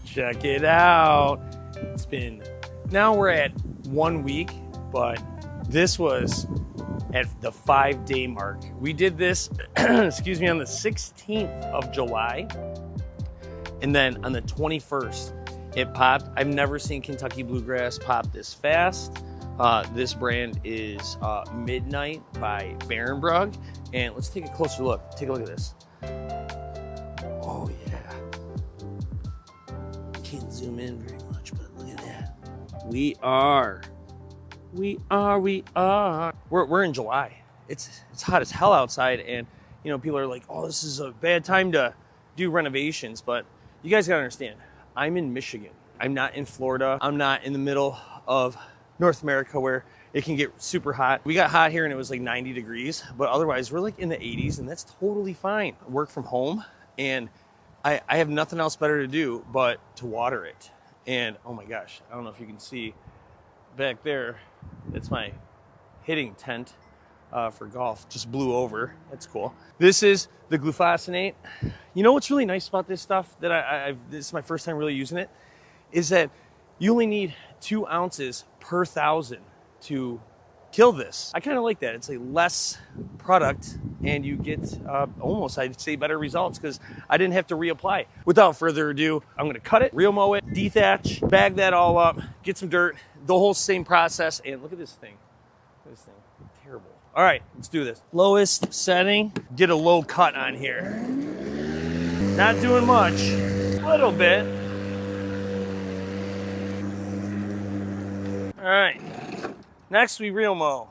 Check it out. It's been, now we're at 1 week, but this was at the 5-day mark. We did this, excuse me, on the 16th of July. And then on the 21st, it popped. I've never seen Kentucky bluegrass pop this fast. This brand is Midnight by Barenbrug. And let's take a closer look. Take a look at this. Oh yeah. Can't zoom in very much, but look at that. We're in July. It's hot as hell outside, and you know, people are like, oh, this is a bad time to do renovations, but you guys gotta understand, I'm in Michigan. I'm not in Florida. I'm not in the middle of North America where it can get super hot. We got hot here and it was like 90 degrees, but otherwise we're like in the 80s, and that's totally fine. I work from home, and I have nothing else better to do but to water it. And oh my gosh, I don't know if you can see back there, it's my hitting tent for golf. Just blew over. That's cool. This is the glufosinate. You know what's really nice about this stuff that this is my first time really using it, is that you only need 2 ounces per 1,000 to kill this. I kind of like that. It's a less product, and you get almost, I'd say, better results because I didn't have to reapply. Without further ado, I'm gonna cut it, real mow it, dethatch, bag that all up, get some dirt, the whole same process. And look at this thing. Look at this thing. Terrible. All right, let's do this. Lowest setting, get a low cut on here. Not doing much, a little bit. All right, next we real mow.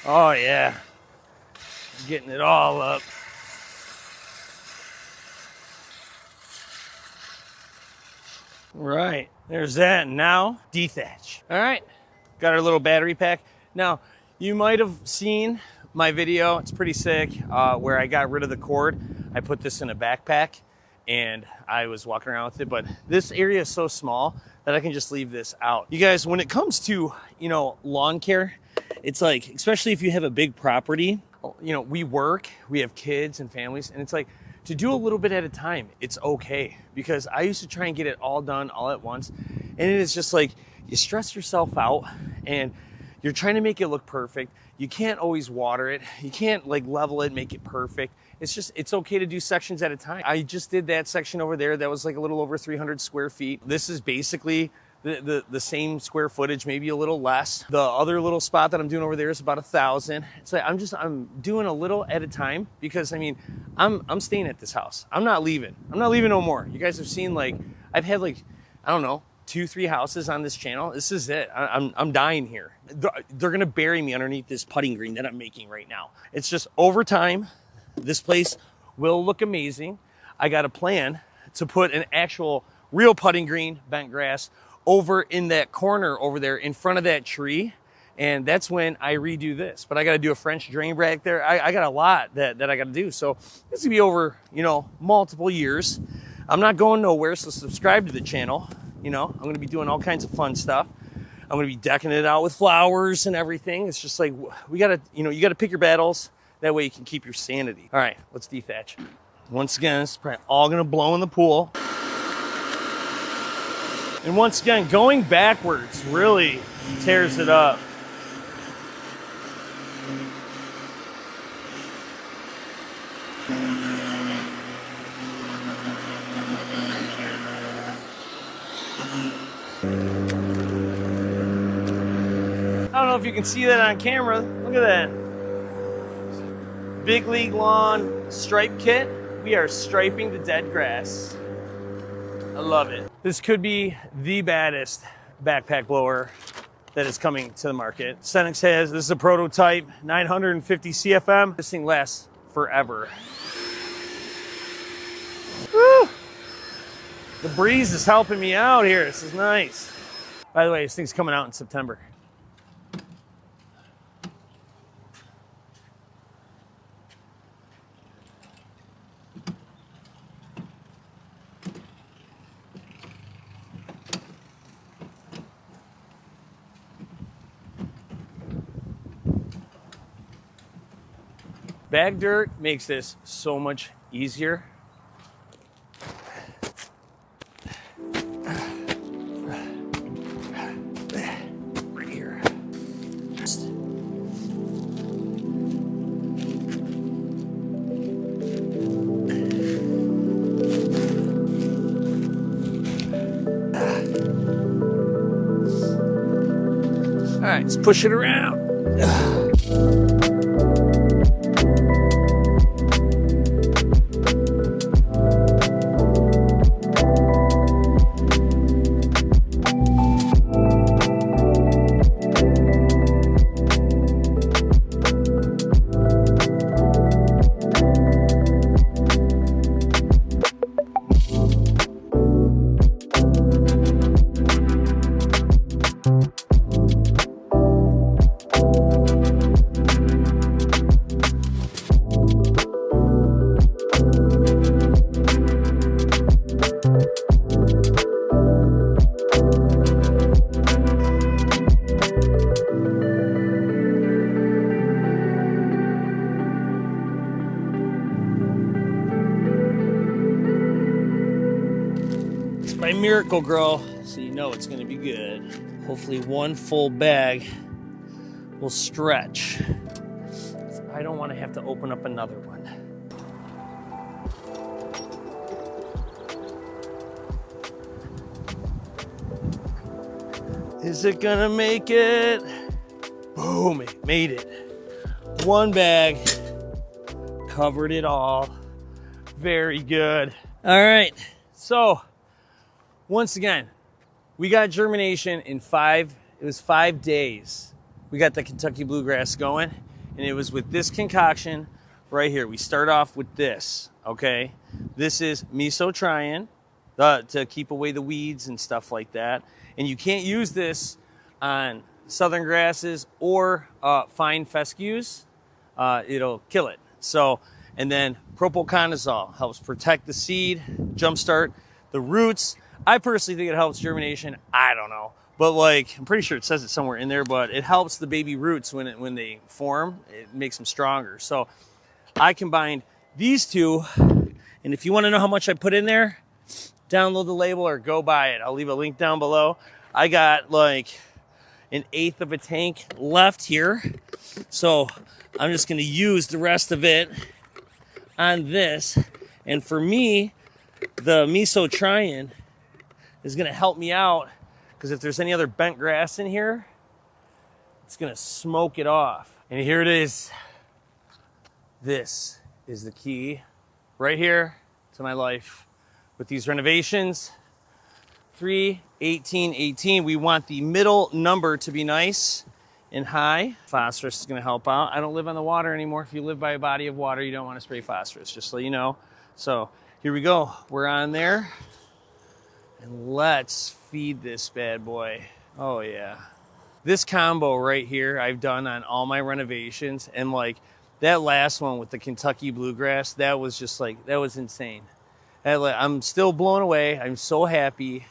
Oh yeah, getting it all up. Right, there's that. Now, dethatch. All right, got our little battery pack. Now, you might have seen my video, it's pretty sick, where I got rid of the cord. I put this in a backpack, and I was walking around with it, but this area is so small that I can just leave this out. You guys, when it comes to, you know, lawn care, it's like, especially if you have a big property, you know, we work, we have kids and families, and it's like, to do a little bit at a time, it's okay. Because I used to try and get it all done all at once, and it is just like, you stress yourself out, and you're trying to make it look perfect. You can't always water it. You can't like level it, make it perfect. It's just, it's okay to do sections at a time. I just did that section over there. That was like a little over 300 square feet. This is basically the same square footage, maybe a little less. The other little spot that I'm doing over there is about 1,000. It's like, I'm doing a little at a time, because I mean, I'm staying at this house. I'm not leaving. I'm not leaving no more. You guys have seen, like, I've had like, I don't know, 2-3 houses on this channel. This is it. I'm dying here. They're gonna bury me underneath this putting green that I'm making right now. It's just over time, this place will look amazing. I got a plan to put an actual real putting green, bent grass, over in that corner over there in front of that tree. And that's when I redo this. But I got to do a French drain back there. I got a lot that I got to do. So this will be over, you know, multiple years. I'm not going nowhere, so subscribe to the channel. You know, I'm going to be doing all kinds of fun stuff. I'm going to be decking it out with flowers and everything. It's just like, we got to, you know, you got to pick your battles. That way you can keep your sanity. All right, let's dethatch. Once again, it's probably all going to blow in the pool. And once again, going backwards really tears it up. I don't know if you can see that on camera. Look at that. Big League Lawn stripe kit. We are striping the dead grass. I love it. This could be the baddest backpack blower that is coming to the market. Cenex has, this is a prototype, 950 CFM. This thing lasts forever. Woo! The breeze is helping me out here. This is nice. By the way, this thing's coming out in September. Bag dirt makes this so much easier. Right here. All right, let's push it around. My Miracle Grow, so you know it's going to be good. Hopefully one full bag will stretch. I don't want to have to open up another one. Is it gonna make it? Boom, it made it. One bag, covered it all. Very good. All right, so once again, we got germination in 5 days. We got the Kentucky bluegrass going, and it was with this concoction right here. We start off with this, okay? This is mesotrione to keep away the weeds and stuff like that. And you can't use this on southern grasses or fine fescues. It'll kill it. So, and then propoconazole helps protect the seed, jumpstart the roots. I personally think it helps germination. I don't know, but like I'm pretty sure it says it somewhere in there. But it helps the baby roots when they form. It makes them stronger. So I combined these two, and if you want to know how much I put in there, download the label or go buy it. I'll leave a link down below. I got like 1/8 of a tank left here, so I'm just going to use the rest of it on this. And for me, the mesotrione is going to help me out, because if there's any other bent grass in here, it's going to smoke it off. And here it is. This is the key right here to my life with these renovations. 3, 18, 18. We want the middle number to be nice and high. Phosphorus is going to help out. I don't live on the water anymore. If you live by a body of water, you don't want to spray phosphorus, just so you know. So here we go. We're on there. And let's feed this bad boy. Oh yeah. This combo right here I've done on all my renovations, and like that last one with the Kentucky bluegrass, that was just like, that was insane. I'm still blown away. I'm so happy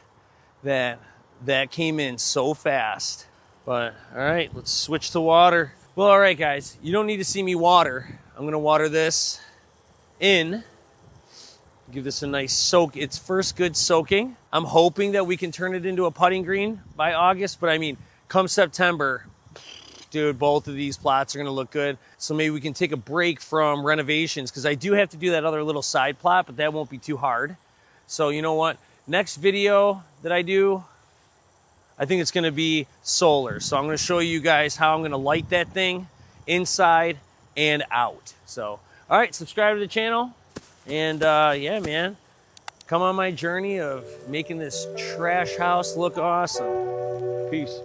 that that came in so fast. But all right, let's switch to water. Well, all right guys, you don't need to see me water. I'm gonna water this in. Give this a nice soak. It's first good soaking. I'm hoping that we can turn it into a putting green by August, but I mean, come September, dude, both of these plots are gonna look good. So maybe we can take a break from renovations, because I do have to do that other little side plot, but that won't be too hard. So you know what? Next video that I do, I think it's gonna be solar. So I'm gonna show you guys how I'm gonna light that thing inside and out. So, all right, subscribe to the channel. And yeah, man, come on my journey of making this trash house look awesome. Peace.